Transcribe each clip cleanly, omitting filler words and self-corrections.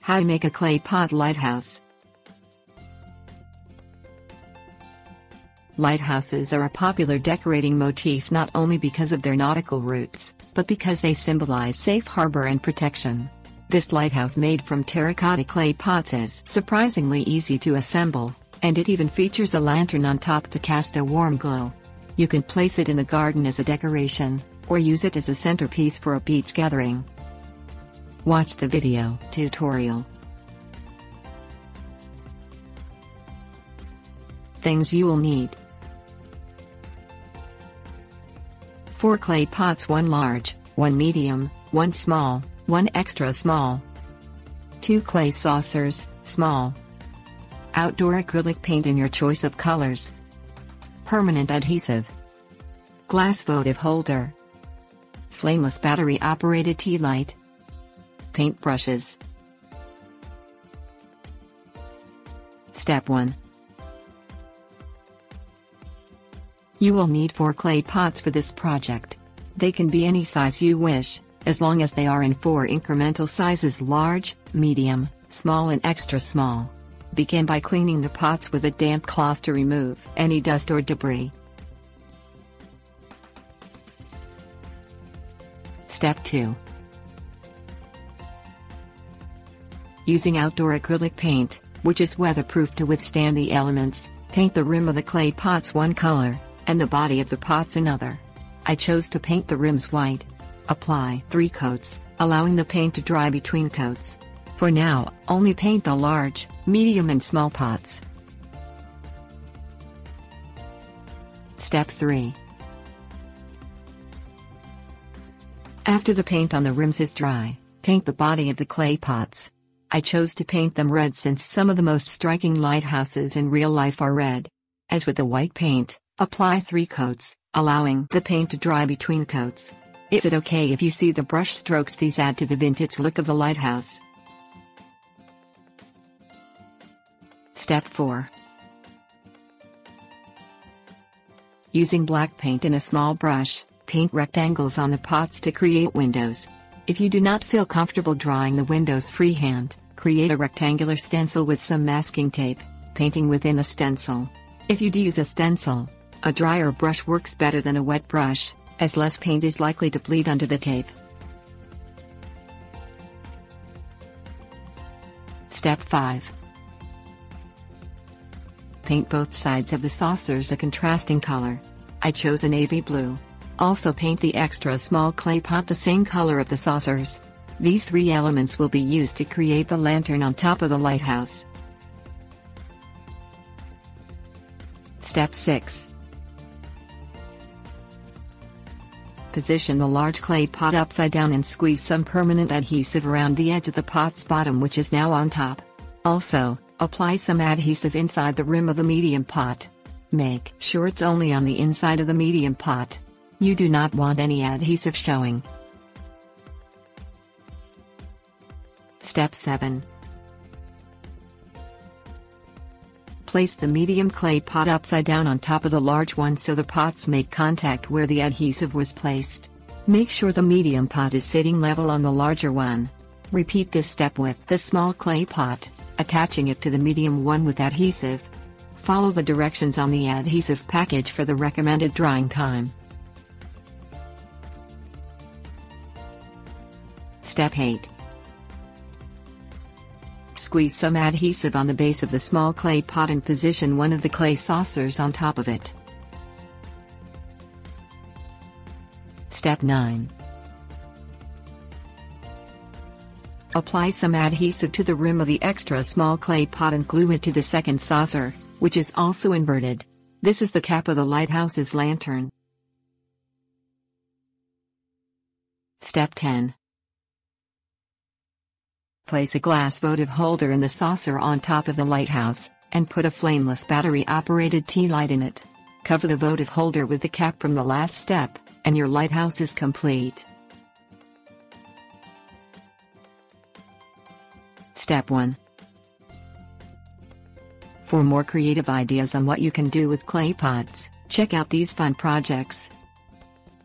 How to make a clay pot lighthouse. Lighthouses are a popular decorating motif not only because of their nautical roots, but because they symbolize safe harbor and protection. This lighthouse made from terracotta clay pots is surprisingly easy to assemble, and it even features a lantern on top to cast a warm glow. You can place it in the garden as a decoration, or use it as a centerpiece for a beach gathering. Watch the video tutorial. Things you will need: 4 clay pots, 1 large, 1 medium, 1 small, 1 extra small. 2 clay saucers, small. Outdoor acrylic paint in your choice of colors. Permanent adhesive. Glass votive holder. Flameless battery-operated tea light. Paint brushes. Step 1. You will need 4 clay pots for this project. They can be any size you wish, as long as they are in 4 incremental sizes: large, medium, small and extra small. Begin by cleaning the pots with a damp cloth to remove any dust or debris. Step 2. Using outdoor acrylic paint, which is weatherproof to withstand the elements, paint the rim of the clay pots one color, and the body of the pots another. I chose to paint the rims white. Apply 3 coats, allowing the paint to dry between coats. For now, only paint the large, medium and small pots. Step 3. After the paint on the rims is dry, paint the body of the clay pots. I chose to paint them red since some of the most striking lighthouses in real life are red. As with the white paint, apply 3 coats, allowing the paint to dry between coats. Is it okay if you see the brush strokes? These add to the vintage look of the lighthouse. Step 4. Using black paint in a small brush, paint rectangles on the pots to create windows. If you do not feel comfortable drawing the windows freehand, create a rectangular stencil with some masking tape, painting within the stencil. If you do use a stencil, a drier brush works better than a wet brush, as less paint is likely to bleed under the tape. Step 5. Paint both sides of the saucers a contrasting color. I chose a navy blue. Also paint the extra small clay pot the same color of the saucers. These 3 elements will be used to create the lantern on top of the lighthouse. Step 6. Position the large clay pot upside down and squeeze some permanent adhesive around the edge of the pot's bottom, which is now on top. Also, apply some adhesive inside the rim of the medium pot. Make sure it's only on the inside of the medium pot. You do not want any adhesive showing. Step 7. Place the medium clay pot upside down on top of the large one so the pots make contact where the adhesive was placed. Make sure the medium pot is sitting level on the larger one. Repeat this step with the small clay pot, attaching it to the medium one with adhesive. Follow the directions on the adhesive package for the recommended drying time. Step 8. Squeeze some adhesive on the base of the small clay pot and position one of the clay saucers on top of it. Step 9. Apply some adhesive to the rim of the extra small clay pot and glue it to the second saucer, which is also inverted. This is the cap of the lighthouse's lantern. Step 10. Place a glass votive holder in the saucer on top of the lighthouse, and put a flameless battery-operated tea light in it. Cover the votive holder with the cap from the last step, and your lighthouse is complete. Step 1. For more creative ideas on what you can do with clay pots, check out these fun projects.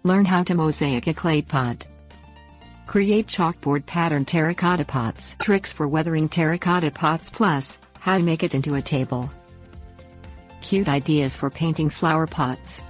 Learn how to mosaic a clay pot. Create chalkboard pattern terracotta pots. Tricks for weathering terracotta pots plus how to make it into a table. Cute ideas for painting flower pots.